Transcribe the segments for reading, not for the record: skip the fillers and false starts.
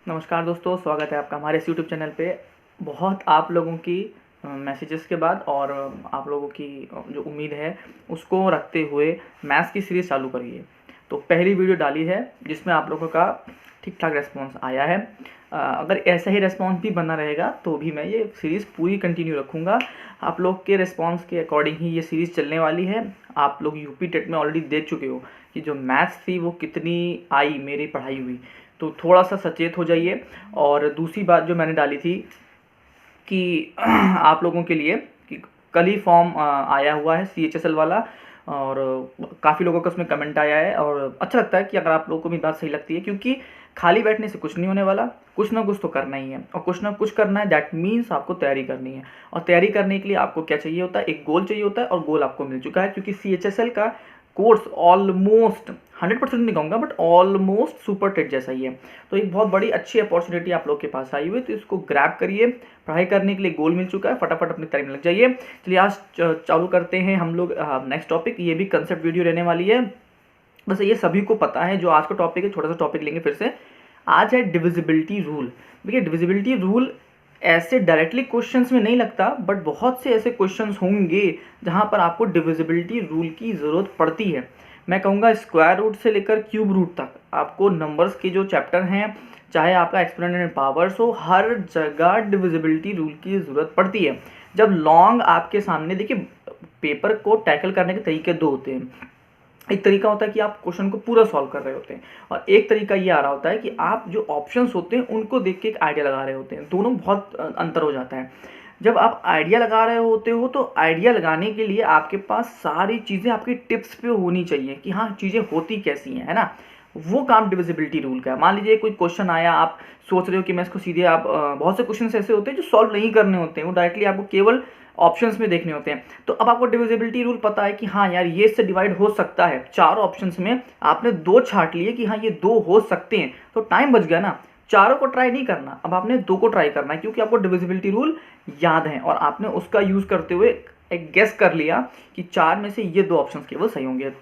नमस्कार दोस्तों, स्वागत है आपका हमारे इस यूट्यूब चैनल पे। बहुत आप लोगों की मैसेजेस के बाद और आप लोगों की जो उम्मीद है उसको रखते हुए मैथ्स की सीरीज़ चालू करी है। तो पहली वीडियो डाली है जिसमें आप लोगों का ठीक ठाक रेस्पॉन्स आया है। अगर ऐसा ही रेस्पॉन्स भी बना रहेगा तो भी मैं ये सीरीज़ पूरी कंटिन्यू रखूँगा। आप लोग के रेस्पॉन्स के अकॉर्डिंग ही ये सीरीज़ चलने वाली है। आप लोग यूपी टेट में ऑलरेडी देख चुके हो कि जो मैथ्स थी वो कितनी आई मेरी पढ़ाई हुई, तो थोड़ा सा सचेत हो जाइए। और दूसरी बात जो मैंने डाली थी कि आप लोगों के लिए कि कल ही फॉर्म आया हुआ है CHSL वाला, और काफ़ी लोगों का उसमें कमेंट आया है और अच्छा लगता है कि अगर आप लोगों को भी बात सही लगती है, क्योंकि खाली बैठने से कुछ नहीं होने वाला। कुछ ना कुछ तो करना ही है और कुछ ना कुछ करना है, दैट मीन्स आपको तैयारी करनी है। और तैयारी करने के लिए आपको क्या चाहिए होता है, एक गोल चाहिए होता है, और गोल आपको मिल चुका है क्योंकि CHSL का कोर्स ऑलमोस्ट 100% नहीं कहूँगा बट ऑलमोस्ट सुपर टेट जैसा ही है। तो एक बहुत बड़ी अच्छी अपॉर्चुनिटी आप लोग के पास आई हुई है, तो इसको ग्रैब करिए। पढ़ाई करने के लिए गोल मिल चुका है, फटाफट अपनी तैयारी में लग जाइए। चलिए आज चालू करते हैं हम लोग नेक्स्ट टॉपिक। ये भी कंसेप्ट वीडियो रहने वाली है, बस ये सभी को पता है जो आज का टॉपिक है। छोटा सा टॉपिक लेंगे फिर से। आज है डिविजिबिलिटी रूल। देखिए, डिविजिबिलिटी रूल ऐसे डायरेक्टली क्वेश्चंस में नहीं लगता, बट बहुत से ऐसे क्वेश्चंस होंगे जहां पर आपको डिविजिबिलिटी रूल की ज़रूरत पड़ती है। मैं कहूँगा स्क्वायर रूट से लेकर क्यूब रूट तक आपको नंबर्स के जो चैप्टर हैं, चाहे आपका एक्सपोनेंट एंड पावर्स हो, हर जगह डिविजिबिलिटी रूल की ज़रूरत पड़ती है। जब लॉन्ग आपके सामने, देखिए पेपर को टैकल करने के तरीके दो होते हैं। एक तरीका होता है कि आप क्वेश्चन को पूरा सॉल्व कर रहे होते हैं, और एक तरीका ये आ रहा होता है कि आप जो ऑप्शंस होते हैं उनको देख के एक आइडिया लगा रहे होते हैं। दोनों बहुत अंतर हो जाता है। जब आप आइडिया लगा रहे होते हो तो आइडिया लगाने के लिए आपके पास सारी चीज़ें आपकी टिप्स पे होनी चाहिए कि हाँ चीज़ें होती कैसी हैं, है ना। वो काम डिविजिबिलिटी रूल का है। मान लीजिए कोई क्वेश्चन आया, आप सोच रहे हो कि मैं इसको सीधे, आप बहुत से क्वेश्चन ऐसे होते हैं जो सॉल्व नहीं करने होते हैं, वो डायरेक्टली आपको केवल ऑप्शंस में देखने होते हैं। तो अब आपको डिविजिबिलिटी रूल पता है कि हाँ यार ये इससे डिवाइड हो सकता है। चार ऑप्शंस में आपने दो छांट लिए कि हाँ ये दो हो सकते हैं, तो टाइम बच गया ना। चारों को ट्राई नहीं करना, अब आपने दो को ट्राई करना है, क्योंकि आपको डिविजिबिलिटी रूल याद है और आपने उसका यूज करते हुए एक गेस कर लिया कि चार में से ये दो ऑप्शंस केवल सही होंगे।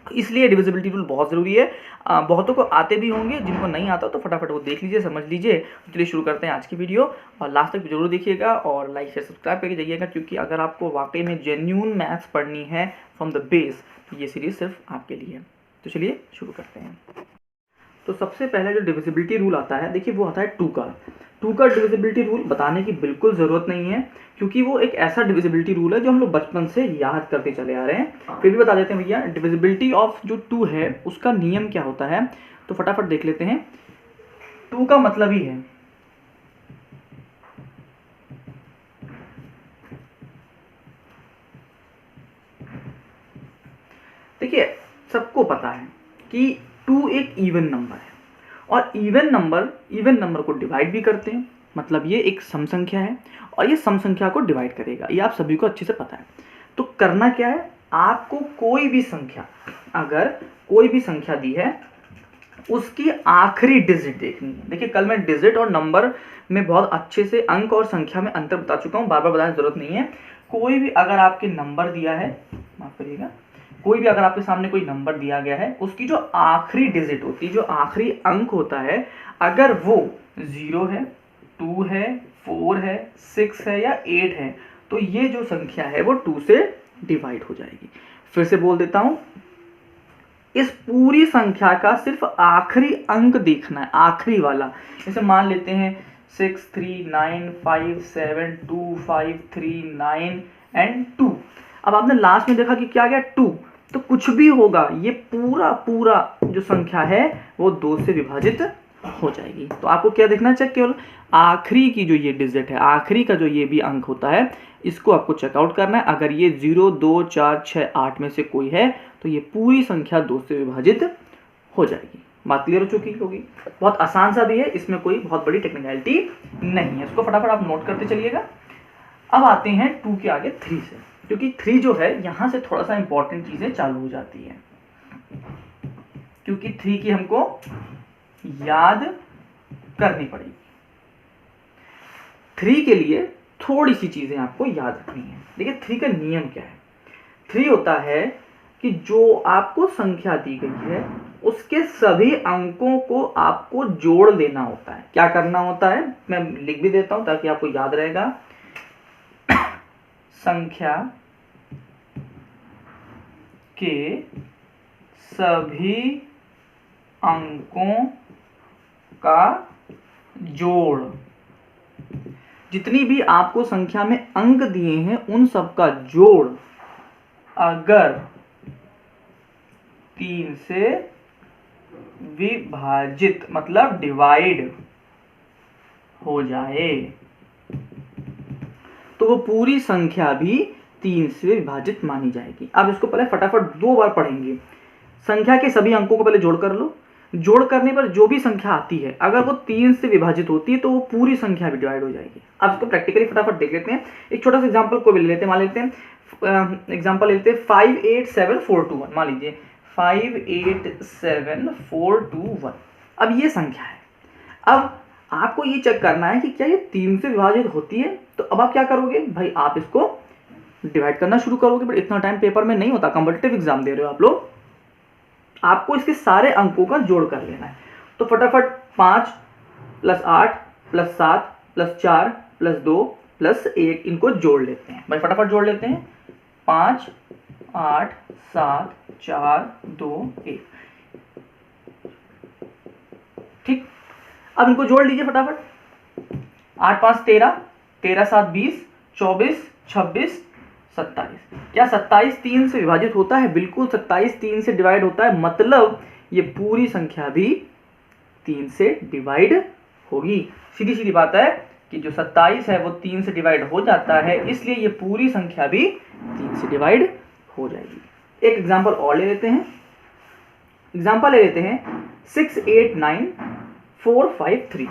इसलिए डिविजिबिलिटी रूल बहुत ज़रूरी है। बहुतों को आते भी होंगे, जिनको नहीं आता तो फटाफट वो देख लीजिए, समझ लीजिए। चलिए शुरू करते हैं आज की वीडियो, और लास्ट तक जरूर देखिएगा और लाइक शेयर सब्सक्राइब करके जाइएगा, क्योंकि अगर आपको वाकई में जेन्यून मैथ्स पढ़नी है फ्रॉम द बेस, तो ये सीरीज़ सिर्फ आपके लिए है। तो चलिए शुरू करते हैं। तो सबसे पहले जो डिविजिबिलिटी रूल आता है, देखिए वो आता है टू का डिविजिबिलिटी रूल बताने की बिल्कुल ज़रूरत नहीं है, क्योंकि वो एक ऐसा डिविजिबिलिटी रूल है जो हम लोग बचपन से याद करते चले आ रहे हैं। फिर भी बता देते हैं भैया, डिविजिबिलिटी ऑफ जो टू है उसका नियम क्या होता है, तो फटाफट देख लेते हैं। टू का मतलब ही है देखिए सबको पता है कि टू एक इवन नंबर है, और इवन नंबर को डिवाइड भी करते हैं। मतलब ये एक सम संख्या है और ये सम संख्या को डिवाइड करेगा, ये आप सभी को अच्छे से पता है। तो करना क्या है, आपको कोई भी संख्या, अगर कोई भी संख्या दी है उसकी आखिरी डिजिट देखनी है। देखिए कल मैं डिजिट और नंबर में बहुत अच्छे से अंक और संख्या में अंतर बता चुका हूँ, बार बार बताने की जरूरत नहीं है। कोई भी अगर आपके नंबर दिया है, माफ करिएगा, कोई भी अगर आपके सामने कोई नंबर दिया गया है, उसकी जो आखिरी डिजिट होती है, जो आखिरी अंक होता है, अगर वो 0 है, 2 है, 4 है, 6 है या 8 है, तो ये जो संख्या है वो 2 से डिवाइड हो जाएगी। फिर से बोल देता हूं, इस पूरी संख्या का सिर्फ आखिरी अंक देखना है, आखिरी वाला। जैसे मान लेते हैं 6 3 9 5 7 2 5 3 9 एंड 2। अब आपने लास्ट में देखा कि क्या गया 2, तो कुछ भी होगा, ये पूरा जो संख्या है वो 2 से विभाजित हो जाएगी। तो आपको क्या देखना चाहिए, केवल आखिरी की जो ये डिजिट है, आखिरी का जो ये भी अंक होता है, इसको आपको चेकआउट करना है। अगर ये 0 2 4 6 8 में से कोई है, तो ये पूरी संख्या 2 से विभाजित हो जाएगी। बात क्लियर हो चुकी होगी। बहुत आसान सा भी है, इसमें कोई बहुत बड़ी टेक्निकलिटी नहीं है, इसको फटाफट आप नोट करते चलिएगा। अब आते हैं 2 के आगे 3 से, क्योंकि 3 जो है यहां से थोड़ा सा इंपॉर्टेंट चीजें चालू हो जाती है, क्योंकि 3 की हमको याद करनी पड़ेगी। 3 के लिए थोड़ी सी चीजें आपको याद रखनी है। देखिए 3 का नियम क्या है। 3 होता है कि जो आपको संख्या दी गई है उसके सभी अंकों को आपको जोड़ देना होता है। क्या करना होता है, मैं लिख भी देता हूं ताकि आपको याद रहेगा। संख्या के सभी अंकों का जोड़, जितनी भी आपको संख्या में अंक दिए हैं उन सब का जोड़ अगर 3 से विभाजित मतलब डिवाइड हो जाए तो वो पूरी संख्या भी 3 से विभाजित मानी जाएगी। अब इसको पहले फटाफट 2 बार पढ़ेंगे। संख्या के सभी अंकों को पहले जोड़ कर लो। जोड़ करने पर जो भी संख्या आती है अगर वो 3 से विभाजित होती है तो वो पूरी संख्या भी डिवाइड हो जाएगी। अब इसको प्रैक्टिकली फटाफट देख लेते हैं। एक छोटा सा एग्जांपल को भी ले लेते हैं। मान लेते हैं एग्जांपल लेते हैं 587421। मान लीजिए 587421। अब ये संख्या है। अब आपको ये चेक करना है कि क्या ये 3 से विभाजित होती है। तो अब आप क्या करोगे भाई, आप इसको डिवाइड करना शुरू करोगे। बट इतना टाइम पेपर में नहीं होता, कॉम्पिटिटिव एग्जाम दे रहे हो आप लोग। आपको इसके सारे अंकों का जोड़ कर लेना है। तो फटाफट 5 + 8 + 7 + 4 + 2 + 1 इनको जोड़ लेते हैं भाई। फटाफट जोड़ लेते हैं। 5 8 7 4 2 1। ठीक, अब इनको जोड़ लीजिए फटाफट। 8 5 13, 13 7 20, 24 26 27। क्या 27 3 से विभाजित होता है? बिल्कुल 27 3 से डिवाइड होता है। मतलब ये पूरी संख्या भी 3 से डिवाइड होगी। सीधी सीधी बात है कि जो 27 है वो 3 से डिवाइड हो जाता है, इसलिए ये पूरी संख्या भी 3 से डिवाइड हो जाएगी। एक एग्जांपल और ले लेते हैं। एग्जांपल ले लेते हैं 689453।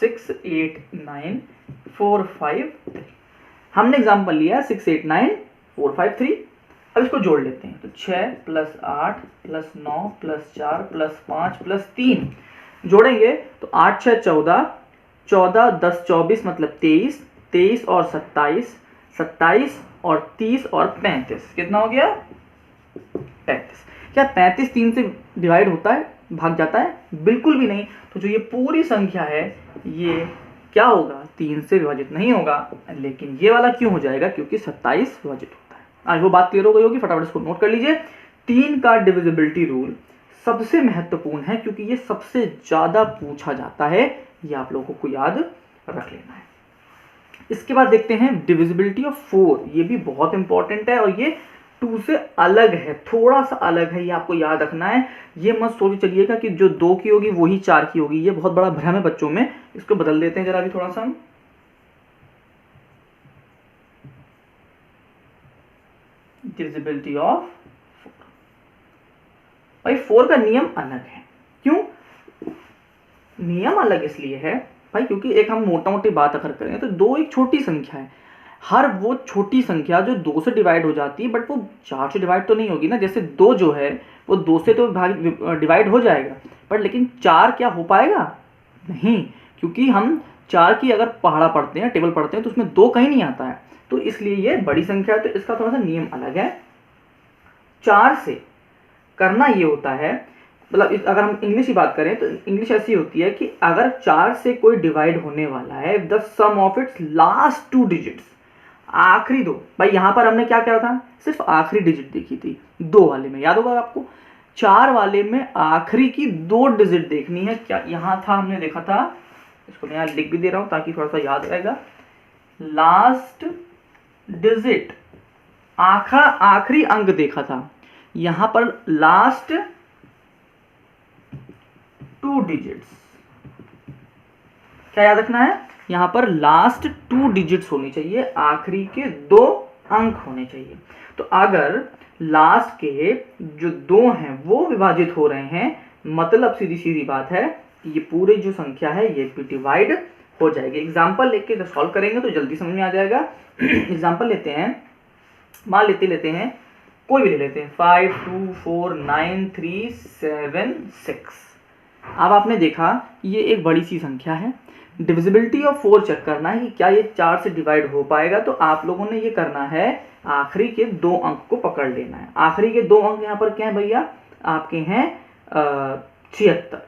689453 हमने एग्जांपल लिया 689453। अब इसको जोड़ लेते हैं। तो 6 + 8 + 9 + 4 + 5 + 3 जोड़ेंगे तो 8 6 14, 14 10 24 मतलब 23, 23 और 27, 27 और 30 और 35 कितना हो गया? 35। क्या 35 3 से डिवाइड होता है, भाग जाता है? बिल्कुल भी नहीं। तो जो ये पूरी संख्या है ये क्या होगा? 3 से विभाजित नहीं होगा। लेकिन ये वाला क्यों हो जाएगा? क्योंकि 27 विभाजित होता है। आज वो बात क्लियर हो गई होगी। फटाफट इसको नोट कर लीजिए। 3 का डिविजिबिलिटी रूल सबसे महत्वपूर्ण है क्योंकि ये सबसे ज्यादा पूछा जाता है। ये आप लोगों को याद रख लेना है। इसके बाद देखते हैं डिविजिबिलिटी ऑफ 4। ये भी बहुत इंपॉर्टेंट है और ये 2 से अलग है, थोड़ा सा अलग है। ये आपको याद रखना है। ये मत सोच चलिएगा कि जो 2 की होगी वही 4 की होगी। ये बहुत बड़ा भ्रम है बच्चों में। इसको बदल देते हैं जरा अभी थोड़ा सा हम। Divisibility of 4। भाई 4 का नियम अलग है। क्यों नियम अलग? इसलिए है भाई क्योंकि एक हम मोटा मोटी बात अगर करें तो 2 एक छोटी संख्या है। हर वो छोटी संख्या जो 2 से डिवाइड हो जाती है बट वो 4 से डिवाइड तो नहीं होगी ना। जैसे 2 जो है वो 2 से तो डिवाइड हो जाएगा बट लेकिन 4 क्या हो पाएगा? नहीं, क्योंकि हम 4 की अगर पहाड़ा पढ़ते हैं, टेबल पढ़ते हैं तो उसमें 2 कहीं नहीं आता है। तो इसलिए ये बड़ी संख्या है तो इसका थोड़ा सा नियम अलग है। 4 से करना ये होता है, मतलब अगर हम इंग्लिश की बात करें तो इंग्लिश ऐसी होती है कि अगर 4 से कोई डिवाइड होने वाला है, the sum of its last 2 digits, आखिरी 2। भाई यहां पर हमने क्या किया था? सिर्फ आखिरी डिजिट देखी थी 2 वाले में, याद होगा आपको। 4 वाले में आखिरी की 2 डिजिट देखनी है। क्या यहां था? हमने देखा था, इसको मैं यहां लिख भी दे रहा हूं ताकि थोड़ा सा याद रहेगा। लास्ट डिजिट, आखिरी अंक देखा था। यहां पर लास्ट 2 डिजिट्स, क्या याद रखना है? यहां पर लास्ट 2 डिजिट्स होनी चाहिए, आखिरी के 2 अंक होने चाहिए। तो अगर लास्ट के जो 2 हैं वो विभाजित हो रहे हैं, मतलब सीधी सीधी बात है ये पूरी जो संख्या है ये भी डिवाइड हो जाएगी। एग्जाम्पल लेके जब सॉल्व करेंगे तो जल्दी समझ में आ जाएगा। एग्जाम्पल लेते हैं, मान लेते हैं कोई भी ले लेते हैं 5 2 4 9 3 7 6। अब आपने देखा ये एक बड़ी सी संख्या है। डिविजिबिलिटी ऑफ 4 चेक करना है कि क्या ये 4 से डिवाइड हो पाएगा। तो आप लोगों ने ये करना है, आखिरी के 2 अंक को पकड़ लेना है। आखिरी के 2 अंक यहाँ पर क्या है भैया? आपके हैं 76।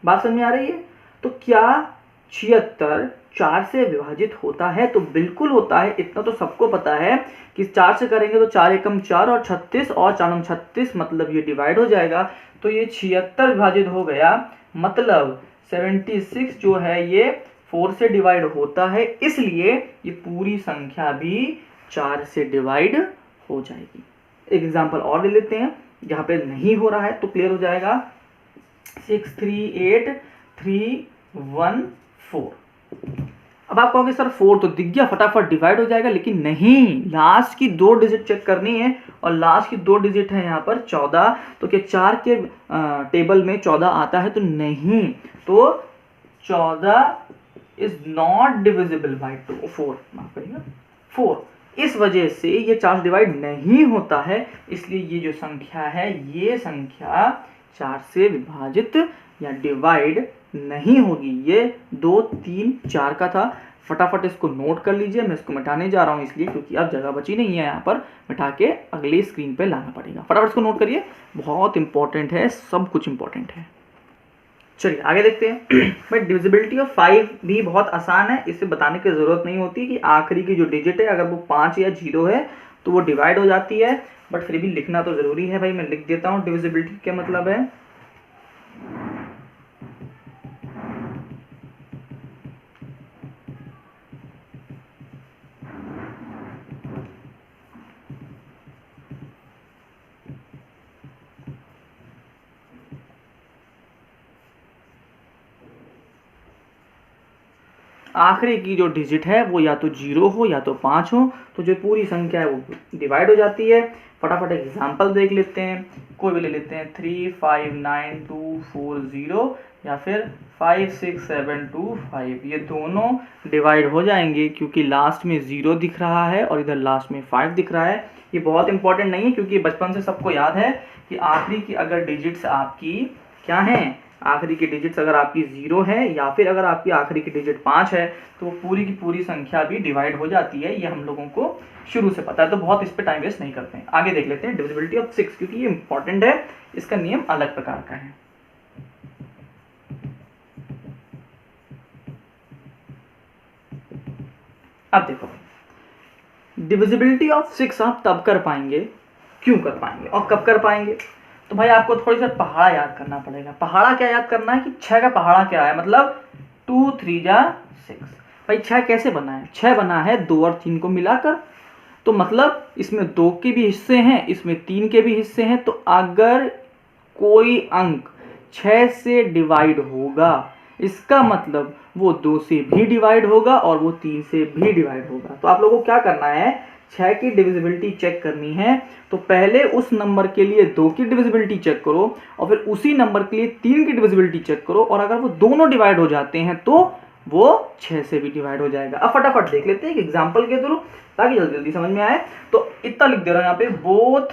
बात समझ में आ रही है? तो क्या 76 4 से विभाजित होता है? तो बिल्कुल होता है, इतना तो सबको पता है कि 4 से करेंगे तो 4 एकम 4 और 36 और 4 36, मतलब ये डिवाइड हो जाएगा। तो ये 76 विभाजित हो गया, मतलब 76 जो है ये 4 से डिवाइड होता है, इसलिए ये पूरी संख्या भी 4 से डिवाइड हो जाएगी। एक एग्जांपल और ले लेते हैं, जहाँ पे नहीं हो रहा है तो क्लियर हो जाएगा। 638314। अब आप कहोगे सर 4 तो दिख गया, फटाफट डिवाइड हो जाएगा, लेकिन नहीं, लास्ट की 2 डिजिट चेक करनी है, और लास्ट की 2 डिजिट है यहाँ पर 14। तो क्या 4 के टेबल में 14 आता है? तो नहीं, तो 14 इज नॉट डिविजिबल बाई 4, माफ करिएगा 4। इस वजह से ये 4 से डिवाइड नहीं होता है, इसलिए ये जो संख्या है ये संख्या 4 से विभाजित या डिवाइड नहीं होगी। ये 2 3 4 का था, फटाफट इसको नोट कर लीजिए। मैं इसको मिटाने जा रहा हूँ इसलिए क्योंकि अब जगह बची नहीं है, यहाँ पर मिटा के अगली स्क्रीन पे लाना पड़ेगा। फटाफट इसको नोट करिए, बहुत इंपॉर्टेंट है, सब कुछ इंपॉर्टेंट है। चलिए आगे देखते हैं। बट डिविजिबिलिटी ऑफ 5 भी बहुत आसान है, इसे बताने की ज़रूरत नहीं होती कि आखिरी की जो डिजिट है अगर वो 5 या 0 है तो वो डिवाइड हो जाती है, बट फिर भी लिखना तो ज़रूरी है भाई। मैं लिख देता हूँ डिविजिबिलिटी क्या मतलब है। आखिरी की जो डिजिट है वो या तो 0 हो या तो 5 हो, तो जो पूरी संख्या है वो डिवाइड हो जाती है। फटाफट एग्जांपल देख लेते हैं, कोई भी ले लेते हैं। 359240 या फिर 56725, ये दोनों डिवाइड हो जाएंगे क्योंकि लास्ट में 0 दिख रहा है और इधर लास्ट में 5 दिख रहा है। ये बहुत इंपॉर्टेंट नहीं है क्योंकि बचपन से सबको याद है कि आखिरी की अगर डिजिट्स आपकी क्या हैं, आखिरी की डिजिट्स अगर आपकी 0 है या फिर अगर आपकी आखिरी की डिजिट 5 है तो वो पूरी की पूरी संख्या भी डिवाइड हो जाती है। ये हम लोगों को शुरू से पता है, तो बहुत इस पे टाइम वेस्ट नहीं करते हैं। आगे देख लेते हैं डिविजिबिलिटी ऑफ 6, क्योंकि ये इंपॉर्टेंट है, इसका नियम अलग प्रकार का है। अब देखो, डिविजिबिलिटी ऑफ 6 आप तब कर पाएंगे, क्यों कर पाएंगे और कब कर पाएंगे, तो भाई आपको थोड़ी सा पहाड़ा याद करना पड़ेगा। पहाड़ा क्या याद करना है कि 6 का पहाड़ा क्या है, मतलब 2 3 जा 6। भाई 6 कैसे बना है? 6 बना है 2 और 3 को मिलाकर, तो मतलब इसमें 2 के भी हिस्से हैं, इसमें 3 के भी हिस्से हैं। तो अगर कोई अंक 6 से डिवाइड होगा, इसका मतलब वो 2 से भी डिवाइड होगा और वो 3 से भी डिवाइड होगा। तो आप लोगों को क्या करना है, 6 की डिविजिबिलिटी चेक करनी है, तो पहले उस नंबर के लिए 2 की डिविजिबिलिटी चेक करो और फिर उसी नंबर के लिए 3 की डिविजिबिलिटी चेक करो, और अगर वो दोनों डिवाइड हो जाते हैं तो वो 6 से भी डिवाइड हो जाएगा। अब फटाफट देख लेते हैं एक एग्जांपल के थ्रू ताकि जल्दी जल्दी समझ में आए। तो इतना लिख दे रहा हूं यहाँ पे, both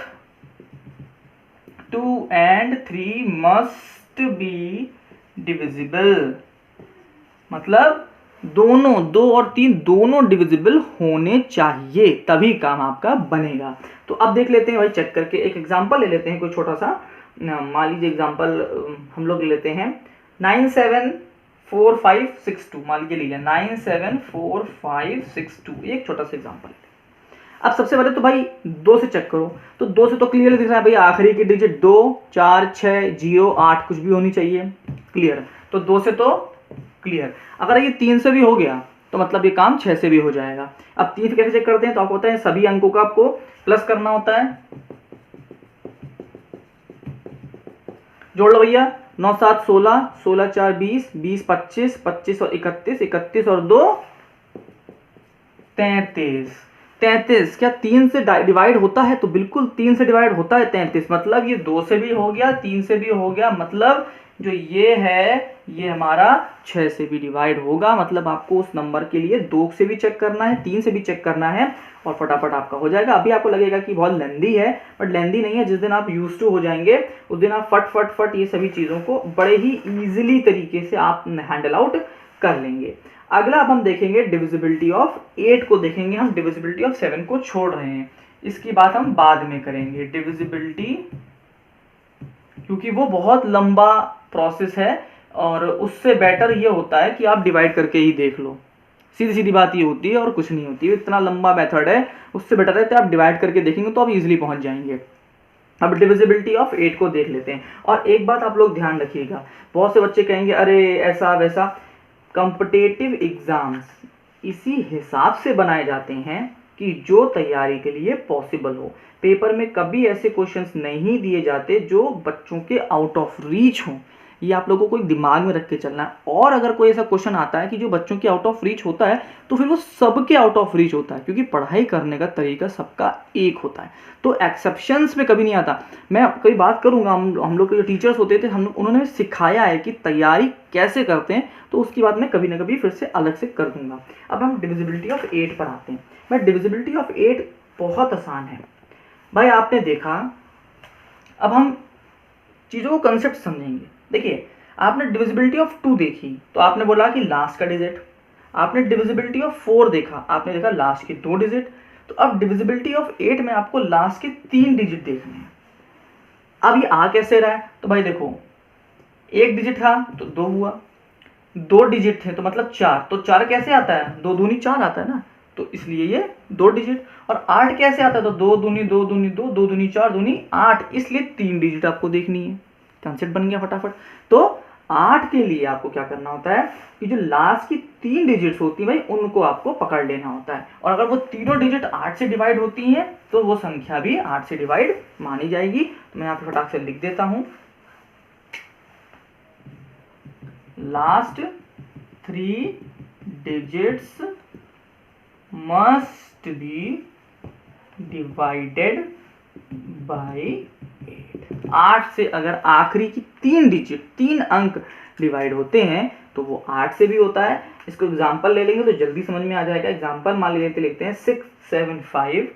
2 and 3 must be divisible, मतलब दोनों 2 और 3 दोनों डिविजिबल होने चाहिए, तभी काम आपका बनेगा। तो अब देख लेते हैं भाई चेक करके, एक एग्जांपल ले लेते हैं कोई छोटा सा। मान लीजिए एग्जांपल हम लोग ले लेते हैं 974562, मान लीजिए ले लिया 974562, एक छोटा सा एग्जांपल। अब सबसे पहले तो भाई 2 से चेक करो, तो 2 से तो क्लियर दिख रहा है भाई आखिरी की डिजिट 2 4 6 0 8 कुछ भी होनी चाहिए, क्लियर। तो 2 से तो क्लियर। अगर ये 3 से भी हो गया तो मतलब ये काम 6 से भी हो जाएगा। अब 3 से कैसे चेक करते हैं, तो आपको होता है सभी अंकों का आपको प्लस करना होता है। जोड़ लो भैया, 9 7 16 16 4 20 20 25 25 और 31 31 और 2 33 33। क्या 3 से डिवाइड होता है? तो बिल्कुल 3 से डिवाइड होता है 33, मतलब ये 2 से भी हो गया 3 से भी हो गया, मतलब जो ये है ये हमारा 6 से भी डिवाइड होगा। मतलब आपको उस नंबर के लिए 2 से भी चेक करना है, 3 से भी चेक करना है और फटाफट आपका हो जाएगा। अभी आपको लगेगा कि बहुत लेंदी है, बट लेंदी नहीं है। जिस दिन आप यूज टू हो जाएंगे उस दिन आप फट फट फट ये सभी चीज़ों को बड़े ही ईजिली तरीके से आप हैंडल आउट कर लेंगे। अगला अब हम देखेंगे डिविजिबिलिटी ऑफ 8 को देखेंगे, हम डिविजिबिलिटी ऑफ 7 को छोड़ रहे हैं, इसकी बात हम बाद में करेंगे। डिविजिबिलिटी, क्योंकि वो बहुत लंबा प्रोसेस है और उससे बेटर ये होता है कि आप डिवाइड करके ही देख लो। सीधी सीधी बात ये होती है और कुछ नहीं होती है, इतना लंबा मेथड है, उससे बेटर है तो आप डिवाइड करके देखेंगे तो आप इजीली पहुंच जाएंगे। अब डिविजिबिलिटी ऑफ 8 को देख लेते हैं। और एक बात आप लोग ध्यान रखिएगा, बहुत से बच्चे कहेंगे अरे ऐसा वैसा, कॉम्पिटिटिव एग्जाम्स इसी हिसाब से बनाए जाते हैं कि जो तैयारी के लिए पॉसिबल हो। पेपर में कभी ऐसे क्वेश्चंस नहीं दिए जाते जो बच्चों के आउट ऑफ रीच हों, ये आप लोगों को एक दिमाग में रख के चलना है। और अगर कोई ऐसा क्वेश्चन आता है कि जो बच्चों के आउट ऑफ रीच होता है तो फिर वो सबके आउट ऑफ रीच होता है, क्योंकि पढ़ाई करने का तरीका सबका एक होता है, तो एक्सेप्शंस में कभी नहीं आता। मैं कई बात करूंगा, हम लोग के जो टीचर्स होते थे उन्होंने सिखाया है कि तैयारी कैसे करते हैं, तो उसकी बात मैं कभी ना कभी फिर से अलग से कर दूंगा। अब हम डिविजिबिलिटी ऑफ 8 पर आते हैं। मैं डिविजिबिलिटी ऑफ 8 बहुत आसान है भाई, आपने देखा। अब हम चीज़ों को कंसेप्ट समझेंगे। देखिए, आपने डिविजिबिलिटी ऑफ 2 देखी तो आपने बोला कि लास्ट का डिजिट, आपने डिविजिबिलिटी ऑफ 4 देखा, आपने देखा लास्ट के 2 डिजिट। तो अब डिविजिबिलिटी ऑफ 8 में आपको लास्ट के 3 डिजिट देखने हैं। अब ये आ कैसे रहा है, तो भाई देखो, 1 डिजिट था तो 2 हुआ, 2 डिजिट थे तो मतलब 4, तो 4 कैसे आता है, 2 दूनी 4 आता है ना, तो इसलिए ये 2 डिजिट। और 8 कैसे आता है, तो 2 दूनी 2 दूनी 2, 2 दूनी 4 दूनी 8, इसलिए 3 डिजिट आपको देखनी है। कंसेप्ट बन गया फटाफट। तो 8 के लिए आपको क्या करना होता है कि जो लास्ट की 3 डिजिट्स होती हैं भाई, उनको आपको पकड़ लेना होता है। और अगर वो तीनों डिजिट 8 से डिवाइड होती हैं तो वो संख्या भी 8 से डिवाइड मानी जाएगी। तो मैं यहाँ पे फटाक से लिख देता हूं, last 3 digits must be divided by 8 से अगर आखिरी की 3 डिजिट 3 अंक डिवाइड होते हैं तो वो 8 से भी होता है। इसको एग्जांपल ले लेंगे तो जल्दी समझ में आ जाएगा। एग्जांपल मान लेते लिखते हैं 675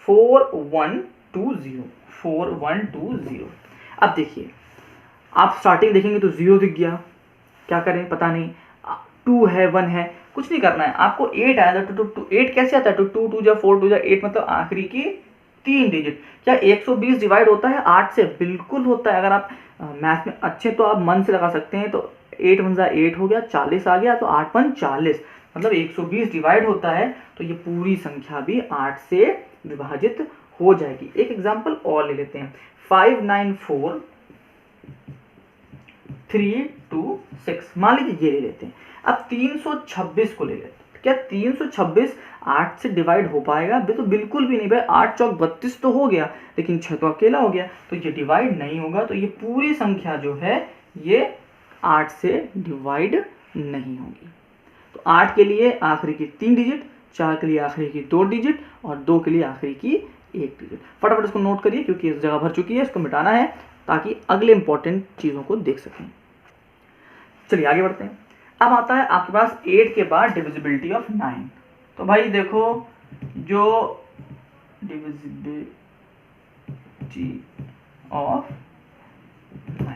4120 4120। अब देखिए, आप स्टार्टिंग देखेंगे तो 0 दिख गया, क्या करें पता नहीं, 2 है 1 है, कुछ नहीं करना है आपको। 8 आया था, 8 कैसे आता है, 2 2 जा 4 2 जा 8, मतलब आखिरी की 3 डिजिट। क्या 120 डिवाइड होता है 8 से? बिल्कुल होता है। अगर आप मैथ में अच्छे तो आप मन से लगा सकते हैं। तो 8 1 8 हो गया, 40 आ गया, तो 8 1 40, मतलब 120 डिवाइड होता है, तो ये पूरी संख्या भी 8 से विभाजित हो जाएगी। एक एग्जांपल और ले लेते हैं, 594 326, मान लीजिए ये ले लेते हैं। अब 326 को ले लेते हैं। क्या 326 8 से डिवाइड हो पाएगा? तो बिल्कुल भी नहीं भाई, 8 चौक 32 तो हो गया, लेकिन 6 तो अकेला हो गया, तो ये डिवाइड नहीं होगा। तो ये पूरी संख्या जो है ये 8 से डिवाइड नहीं होगी। तो 8 के लिए आखिरी की 3 डिजिट, 4 के लिए आखिरी की 2 डिजिट और 2 के लिए आखिरी की 1 डिजिट। फटाफट इसको नोट करिए क्योंकि इस जगह भर चुकी है, इसको मिटाना है ताकि अगले इंपॉर्टेंट चीज़ों को देख सकें। चलिए आगे बढ़ते हैं। अब आता है आपके पास 8 के बाद डिविजिबिलिटी ऑफ 9। तो भाई देखो, जो डिविजिबिलिटी ऑफ 9,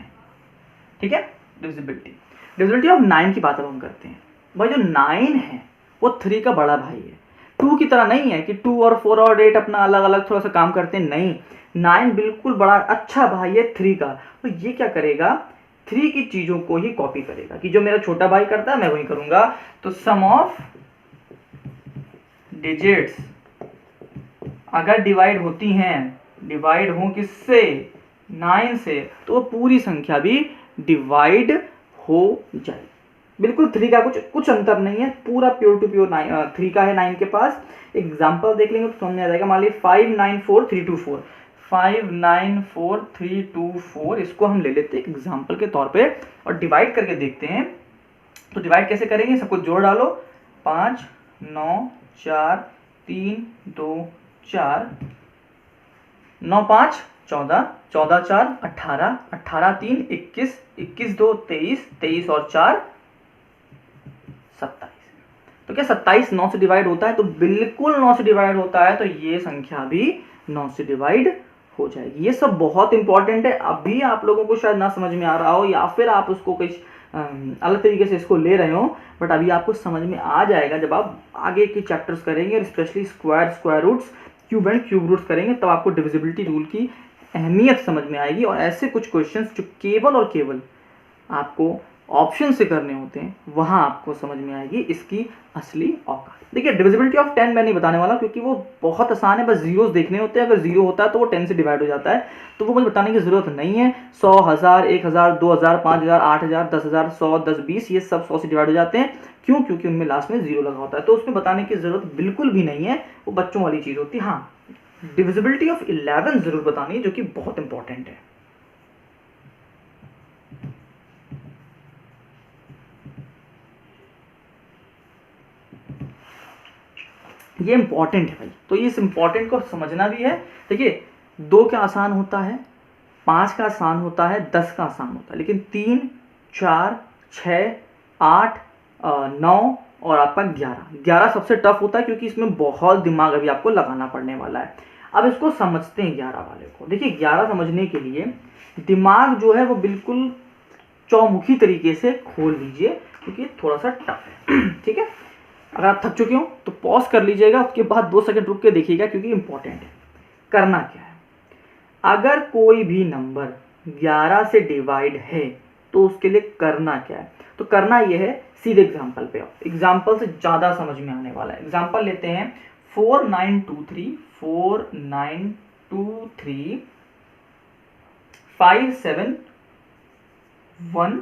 ठीक है, डिविजिबिलिटी ऑफ 9 की बात अब हम करते हैं। भाई जो 9 है वो 3 का बड़ा भाई है। 2 की तरह नहीं है कि 2 और 4 और 8 अपना अलग अलग थोड़ा सा काम करते हैं, नहीं, 9 बिल्कुल बड़ा अच्छा भाई है 3 का। तो ये क्या करेगा, 3 की चीजों को ही कॉपी करेगा कि जो मेरा छोटा भाई करता है मैं वही करूंगा। तो सम ऑफ डिजिट्स अगर डिवाइड होती हैं, डिवाइड हो किससे, 9 से, तो वो पूरी संख्या भी डिवाइड हो जाएगी। बिल्कुल 3 का कुछ अंतर नहीं है, पूरा प्योर टू प्योर 3 का है 9 के पास। एग्जाम्पल देख लेंगे तो समझ आ जाएगा। मान लीजिए 594324, 594324, इसको हम ले लेते हैं एग्जाम्पल के तौर पे और डिवाइड करके देखते हैं। तो डिवाइड कैसे करेंगे, सबको जोड़ डालो, 5 9 4 3 2 4, 9 5 14, 14 4 18, 18 3 21, 21 2 23, 23 और 4 27। तो क्या 27 9 से डिवाइड होता है? तो बिल्कुल 9 से डिवाइड होता है। तो ये संख्या भी 9 से डिवाइड हो जाएगी। ये सब बहुत इंपॉर्टेंट है। अभी आप लोगों को शायद ना समझ में आ रहा हो या फिर आप उसको कुछ अलग तरीके से इसको ले रहे हो, बट अभी आपको समझ में आ जाएगा जब आप आगे के चैप्टर्स करेंगे, और specially square roots, cube and cube roots करेंगे, तब आपको डिविजिबिलिटी रूल की अहमियत समझ में आएगी और ऐसे कुछ क्वेश्चंस जो केवल और केवल आपको ऑप्शन से करने होते हैं वहाँ आपको समझ में आएगी इसकी असली औकात। देखिए डिविजिबिलिटी ऑफ 10 मैं नहीं बताने वाला क्योंकि वो बहुत आसान है, बस जीरोस देखने होते हैं। अगर जीरो होता है तो वो 10 से डिवाइड हो जाता है, तो वो मुझे बताने की ज़रूरत नहीं है। 100, 1000, 1000, 2000, 5000, 8000, 10000, 100, 10, 20 ये सब 100 से डिवाइड हो जाते हैं। क्यों? क्योंकि उनमें लास्ट में जीरो लगा होता है, तो उसमें बताने की ज़रूरत बिल्कुल भी नहीं है, वो बच्चों वाली चीज़ होती है। हाँ, डिविजिबिलिटी ऑफ 11 ज़रूर बतानी है जो कि बहुत इंपॉर्टेंट है। ये इंपॉर्टेंट है भाई, तो इस इंपॉर्टेंट को समझना भी है। देखिए 2 का आसान होता है, 5 का आसान होता है, 10 का आसान होता है, लेकिन 3, 4, 6, 8, 9 और आपका 11 सबसे टफ होता है क्योंकि इसमें बहुत दिमाग अभी आपको लगाना पड़ने वाला है। अब इसको समझते हैं 11 वाले को। देखिए 11 समझने के लिए दिमाग जो है वो बिल्कुल चौमुखी तरीके से खोल लीजिए क्योंकि थोड़ा सा टफ है। ठीक है, अगर आप थक चुके हो तो पॉज कर लीजिएगा, उसके बाद 2 सेकंड रुक के देखिएगा क्योंकि इंपॉर्टेंट है। करना क्या है, अगर कोई भी नंबर 11 से डिवाइड है तो उसके लिए करना क्या है, तो करना यह है सीधे एग्जाम्पल पे। एग्जाम्पल से ज़्यादा समझ में आने वाला है। एग्जाम्पल लेते हैं 4923 5714।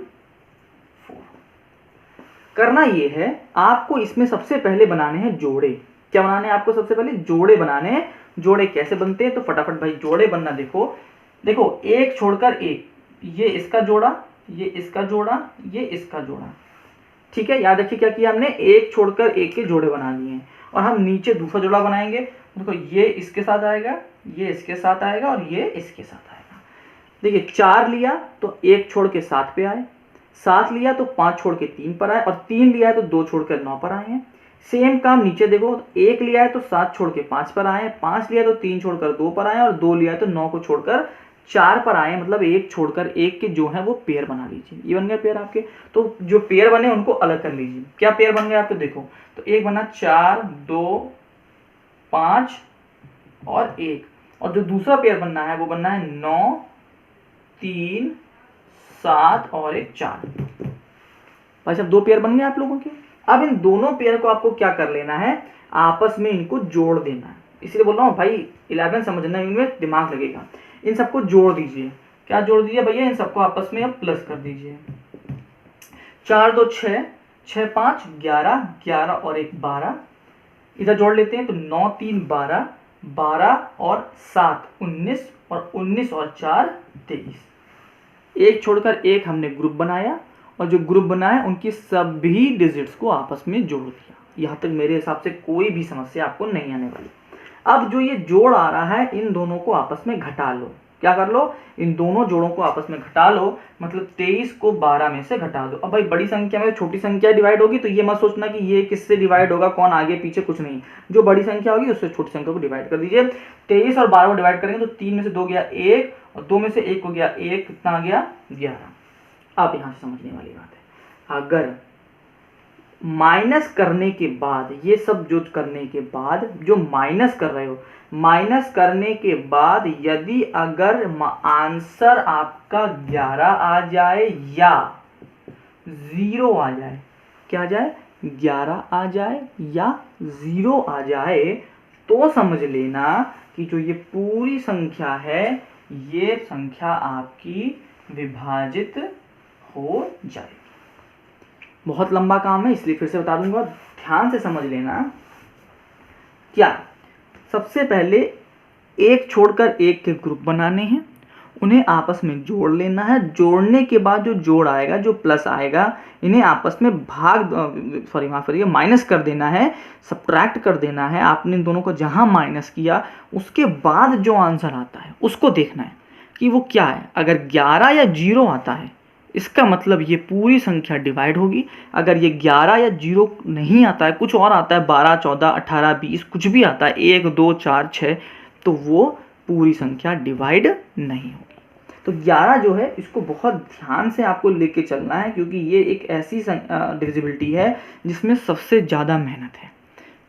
करना ये है, आपको इसमें सबसे पहले बनाने हैं जोड़े। क्या बनाने हैं आपको? सबसे पहले जोड़े बनाने हैं। जोड़े कैसे बनते हैं तो फटाफट भाई जोड़े बनना देखो एक छोड़कर एक, ये इसका जोड़ा, ये इसका जोड़ा, ये इसका जोड़ा। ठीक है, याद रखिए क्या किया हमने, एक छोड़कर एक के जोड़े बना लिए हैं। और हम नीचे दूसरा जोड़ा बनाएंगे। देखो ये इसके साथ आएगा, ये इसके साथ आएगा और ये इसके साथ आएगा। देखिए 4 लिया तो 1 छोड़ के 7 पे आए, 7 लिया तो 5 छोड़ के 3 पर आए, और 3 लिया है तो 2 छोड़कर 9 पर आए हैं। सेम काम नीचे देखो, 1 लिया है तो 7 छोड़ के 5 पर आए, 5 लिया तो 3 छोड़कर 2 पर आए, और 2 लिया है तो 9 को छोड़कर 4 पर आए। मतलब 1 छोड़कर 1 के जो है वो पेयर बना लीजिए। ये बन गया पेयर आपके। तो जो पेयर बने उनको अलग कर लीजिए। क्या पेयर बन गया आपके? देखो तो एक बना 4, 2, 5 और 1, और जो दूसरा पेयर बनना है वो बनना है 9, 3, 7 और 1 4। भाई साहब 2 पेयर बन गए आप लोगों के। अब इन दोनों पेयर को आपको क्या कर लेना है, आपस में इनको जोड़ देना है। इसलिए बोल रहा हूँ भाई 11 समझना में दिमाग लगेगा। इन सबको जोड़ दीजिए। क्या जोड़ दीजिए भैया? इन सबको आपस में अब प्लस कर दीजिए। 4 2 6, 6 5 11, 11 और 1 12। इधर जोड़ लेते हैं तो 9 3 12, 12 और 7 19, और 19 और 4 23। एक छोड़कर एक हमने ग्रुप बनाया, और जो ग्रुप बनाया उनकी सभी डिजिट्स को आपस में जोड़ दिया। यहाँ तक मेरे हिसाब से कोई भी समस्या आपको नहीं आने वाली। अब जो ये जोड़ आ रहा है इन दोनों को आपस में घटा लो। क्या कर लो? इन दोनों जोड़ों को आपस में घटा लो। मतलब 23 को 12 में से घटा दो। अब भाई बड़ी संख्या में छोटी संख्या डिवाइड होगी तो ये मत सोचना कि ये किससे डिवाइड होगा, कौन आगे पीछे, कुछ नहीं। जो बड़ी संख्या होगी उससे छोटी संख्या को डिवाइड कर दीजिए। 23 और 12 को डिवाइड करेंगे तो 3 में से 2 गया 1, और 2 में से 1 को गया 1, कितना आ गया? 11। अब यहाँ से समझने वाली बात है, अगर माइनस करने के बाद, ये सब जो करने के बाद जो माइनस कर रहे हो, माइनस करने के बाद यदि अगर आंसर आपका 11 आ जाए या 0 आ जाए, क्या आ जाए? 11 आ जाए या 0 आ जाए, तो समझ लेना कि जो ये पूरी संख्या है ये संख्या आपकी विभाजित हो जाएगी। बहुत लंबा काम है इसलिए फिर से बता दूंगा, ध्यान से समझ लेना। क्या? सबसे पहले एक छोड़कर एक के ग्रुप बनाने हैं, उन्हें आपस में जोड़ लेना है। जोड़ने के बाद जो जोड़ आएगा, जो प्लस आएगा, इन्हें आपस में माफ करिए, माइनस कर देना है, सब्ट्रैक्ट कर देना है। आपने इन दोनों को जहां माइनस किया उसके बाद जो आंसर आता है उसको देखना है कि वो क्या है। अगर 11 या 0 आता है इसका मतलब ये पूरी संख्या डिवाइड होगी। अगर ये 11 या 0 नहीं आता है, कुछ और आता है, 12 14 18 20 कुछ भी आता है, 1 2 4 6, तो वो पूरी संख्या डिवाइड नहीं होगी। तो 11 जो है इसको बहुत ध्यान से आपको लेके चलना है क्योंकि ये एक ऐसी डिविजिबिलिटी है जिसमें सबसे ज़्यादा मेहनत है।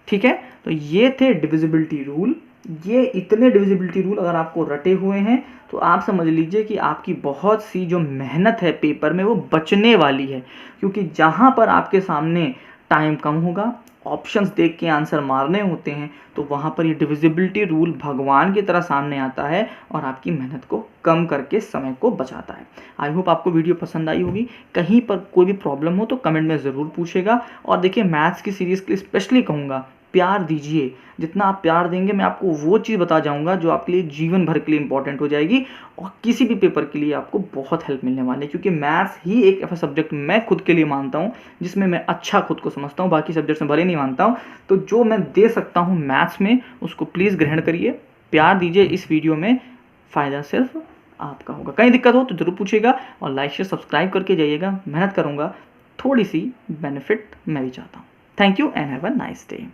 ठीक है, तो ये थे डिविजिबिलिटी रूल। ये इतने डिविजिबिलिटी रूल अगर आपको रटे हुए हैं तो आप समझ लीजिए कि आपकी बहुत सी जो मेहनत है पेपर में वो बचने वाली है, क्योंकि जहाँ पर आपके सामने टाइम कम होगा, ऑप्शंस देख के आंसर मारने होते हैं, तो वहाँ पर ये डिविजिबिलिटी रूल भगवान की तरह सामने आता है और आपकी मेहनत को कम करके समय को बचाता है। आई होप आपको वीडियो पसंद आई होगी। कहीं पर कोई भी प्रॉब्लम हो तो कमेंट में ज़रूर पूछेगा। और देखिए, मैथ्स की सीरीज़ के लिए स्पेशली कहूँगा, प्यार दीजिए। जितना आप प्यार देंगे मैं आपको वो चीज़ बता जाऊँगा जो आपके लिए जीवन भर के लिए इंपॉर्टेंट हो जाएगी और किसी भी पेपर के लिए आपको बहुत हेल्प मिलने वाली है। क्योंकि मैथ्स ही एक ऐसा सब्जेक्ट मैं खुद के लिए मानता हूँ जिसमें मैं अच्छा खुद को समझता हूँ, बाकी सब्जेक्ट्स में भले नहीं मानता हूँ। तो जो मैं दे सकता हूँ मैथ्स में उसको प्लीज़ ग्रहण करिए, प्यार दीजिए। इस वीडियो में फ़ायदा सिर्फ आपका होगा। कहीं दिक्कत हो तो ज़रूर पूछिएगा और लाइक शेयर सब्सक्राइब करके जाइएगा। मेहनत करूँगा, थोड़ी सी बेनिफिट मैं भी चाहता हूँ। Thank you and have a nice day.